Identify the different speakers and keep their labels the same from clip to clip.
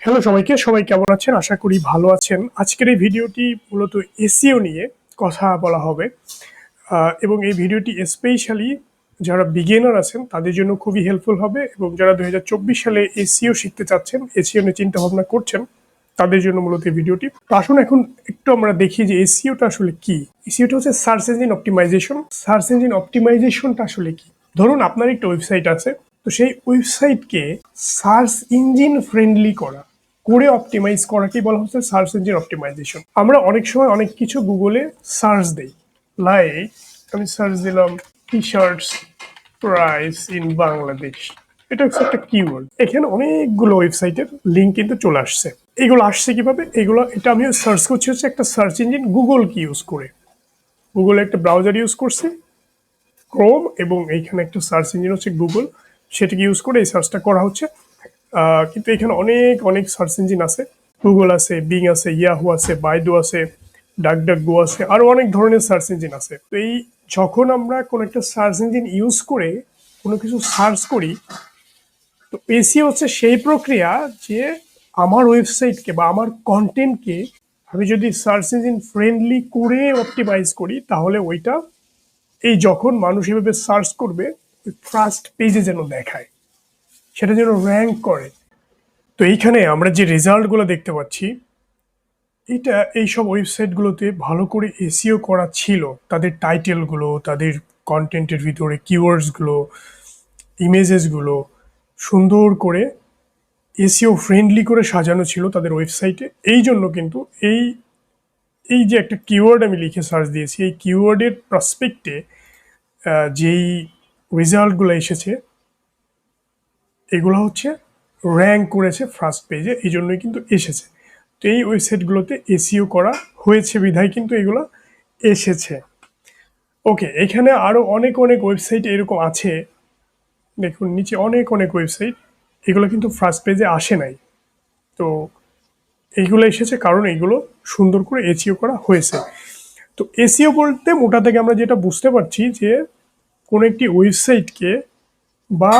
Speaker 1: Hello সবাইকে, সবাই কেমন আছেন? আশা করি ভালো আছেন। আজকের এই ভিডিওটি মূলত এসইও নিয়ে কথা বলা হবে এবং এই ভিডিওটি স্পেশালি যারা বিগিনার আছেন তাদের জন্য খুবই হেল্পফুল হবে এবং যারা 2024 সালে এসইও শিখতে চাচ্ছেন, এসইও নিয়ে চিন্তা ভাবনা করছেন তাদের জন্য মূলত এই ভিডিওটি। তো আসুন এখন একটু আমরা দেখি যে এসইওটা আসলে কি। এসইওটা হচ্ছে search engine optimisation. Search engine অপটিমাইজেশনটা আসলে কি? ধরুন আপনার একটা ওয়েবসাইট আছে, তো সেই ওয়েবসাইটকে সার্চ ইঞ্জিন ফ্রেন্ডলি করে অপটিমাইজ করাকেই বলা হচ্ছে সার্চ ইঞ্জিন অপটিমাইজেশন। আমরা অনেক সময় অনেক কিছু গুগলে সার্চ দেই, লাইক আমি সার্চ দিলাম টি শার্টস প্রাইস ইন বাংলাদেশ। এটা হচ্ছে একটা কিওয়ার্ড। এখানে অনেকগুলো ওয়েবসাইটের লিঙ্ক কিন্তু চলে আসছে। এগুলো আসছে কিভাবে? এটা আমি সার্চ করছি হচ্ছে একটা সার্চ ইঞ্জিন গুগলকে ইউজ করে। গুগলে একটা ব্রাউজার ইউজ করছি ক্রোম, এবং এইখানে একটা সার্চ ইঞ্জিন হচ্ছে গুগল, সেটাকে ইউজ করে এই সার্চটা করা হচ্ছে। কিন্তু এখানে অনেক অনেক সার্চ ইঞ্জিন আছে, গুগল আছে, বিং আছে, ইয়াহু আছে, বাইদু আছে, ডাকডাকগো আছে, আরো অনেক ধরনের সার্চ ইঞ্জিন আছে। তো এই যখন আমরা কোনো একটা সার্চ ইঞ্জিন ইউজ করে কোনো কিছু সার্চ করি, তো এসইও হচ্ছে সেই প্রক্রিয়া যে আমার ওয়েবসাইটকে বা আমার কন্টেন্টকে আমি যদি সার্চ ইঞ্জিন ফ্রেন্ডলি করে অপটিমাইজ করি, তাহলে ওইটা এই যখন মানুষ এভাবে সার্চ করবে ওই ফার্স্ট পেজে যেন দেখায়, সেটা যেন র্যাঙ্ক করে। তো এইখানে আমরা যে রেজাল্টগুলো দেখতে পাচ্ছি, এটা এইসব ওয়েবসাইটগুলোতে ভালো করে এসইও করা ছিল। তাদের টাইটেলগুলো, তাদের কন্টেন্টের ভিতরে কিওয়ার্ডসগুলো, ইমেজেসগুলো সুন্দর করে এসইও ফ্রেন্ডলি করে সাজানো ছিল তাদের ওয়েবসাইটে। এই জন্য কিন্তু এই এই যে একটা কিওয়ার্ড আমি লিখে সার্চ দিয়েছি, এই কিওয়ার্ডের প্রসপেক্টে যেই রেজাল্টগুলো এসেছে এগুলো হচ্ছে র্যাঙ্ক করেছে ফার্স্ট পেজে, এই জন্যই কিন্তু এসেছে। তো এই ওয়েবসাইটগুলোতে এসইও করা হয়েছে বিধায় কিন্তু এগুলো এসেছে। ওকে, এখানে আরও অনেক অনেক ওয়েবসাইট এরকম আছে, দেখুন নিচে অনেক অনেক ওয়েবসাইট, এগুলো কিন্তু ফার্স্ট পেজে আসে নাই। তো এইগুলো এসেছে কারণ এইগুলো সুন্দর করে এসইও করা হয়েছে। তো এসইও বলতে মোটা থেকে আমরা যেটা বুঝতে পারছি যে কোনো একটি ওয়েবসাইটকে বা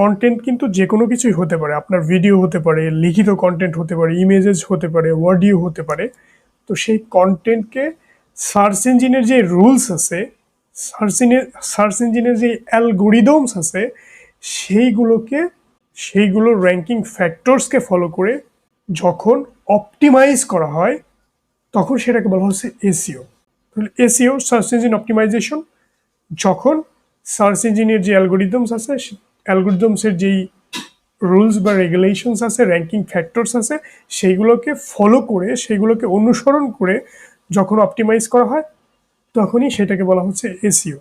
Speaker 1: কন্টেন্ট কিন্তু যে কোনো কিছুই হতে পারে, আপনার ভিডিও হতে পারে, লিখিত কন্টেন্ট হতে পারে, ইমেজেস হতে পারে, অডিও হতে পারে। তো সেই কন্টেন্টকে সার্চ ইঞ্জিনের যে রুলস আছে, সার্চ ইঞ্জিনের যে অ্যালগোরিদমস আছে, সেইগুলো র্যাঙ্কিং ফ্যাক্টরসকে ফলো করে যখন অপটিমাইজ করা হয়, তখন সেটাকে বলা হচ্ছে SEO. SEO search engine optimisation, যখন সার্চ ইঞ্জিনের যে অ্যালগোরিদমস আছে, অ্যালগোরিদমসের যেই রুলস বা রেগুলেশনস আছে, র্যাঙ্কিং ফ্যাক্টরস আছে, সেইগুলোকে ফলো করে, সেইগুলোকে অনুসরণ করে যখন অপটিমাইজ করা হয়, তখনই সেটাকে বলা হচ্ছে এসইও।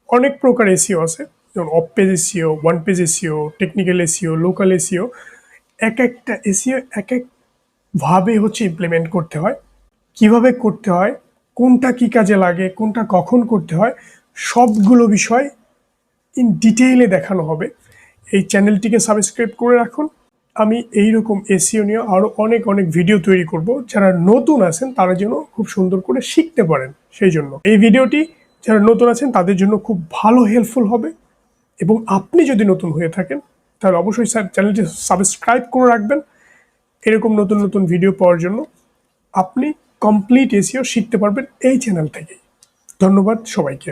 Speaker 1: অনেক প্রকার এসইও আছে, যেমন of page SEO, one page SEO, technical SEO, local SEO. এক একটা এসইও এক একভাবে হচ্ছে ইমপ্লিমেন্ট করতে হয়। কিভাবে করতে হয়, কোনটা কি কাজে লাগে, কোনটা কখন করতে হয়, সবগুলো বিষয় ইন ডিটেইলে দেখানো হবে। এই চ্যানেলটিকে সাবস্ক্রাইব করে রাখুন। আমি এইরকম এসইও নিয়ে আরও অনেক অনেক ভিডিও তৈরি করব, যারা নতুন আছেন তারা যেন খুব সুন্দর করে শিখতে পারেন। সেই জন্য এই ভিডিওটি যারা নতুন আছেন তাদের জন্য খুব ভালো হেল্পফুল হবে। এবং আপনি যদি নতুন হয়ে থাকেন তাহলে অবশ্যই চ্যানেলটি সাবস্ক্রাইব করে রাখবেন এরকম নতুন নতুন ভিডিও পাওয়ার জন্য। আপনি কমপ্লিট এসইও শিখতে পারবেন এই চ্যানেল থেকেই। ধন্যবাদ সবাইকে।